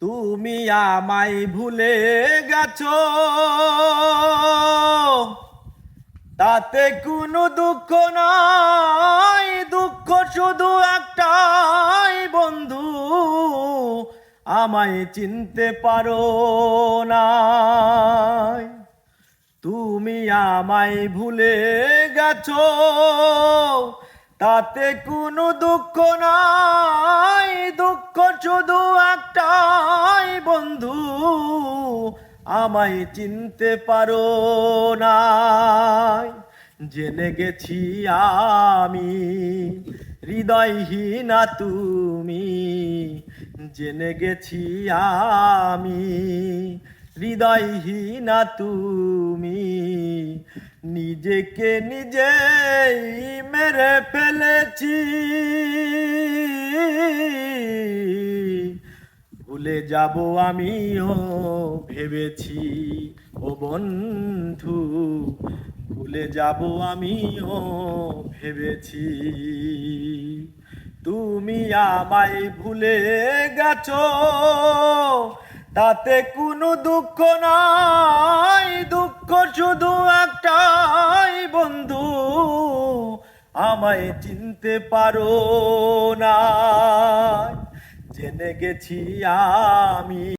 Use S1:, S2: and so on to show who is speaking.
S1: তুমি আমায় ভুলে গেছো, তাতে কোনো দুঃখ নাই। দুঃখ শুধু একটাই বন্ধু, আমায় চিনতে পারো না। তুমি আমায় ভুলে গেছো, তাতে কোনো দুঃখ নাই। দুঃখ শুধু একটাই বন্ধু, আমায় চিনতে পারো না। জেনে গেছি আমি হৃদয়হীনা তুমি, জেনে গেছি আমি হৃদয়হীনা তুমি। নিজেকে নিজেই মেরে ফেলেছি, ভুলে যাব আমিও ভেবেছি। ও বন্ধু, ভুলে যাব আমিও ভেবেছি। তুমি আমায় ভুলে গেছো, তাতে কোনো দুঃখ নাই। দুঃখ শুধু একটাই বন্ধু, আমায় চিনতে পারো না। জেনে গেছি আমি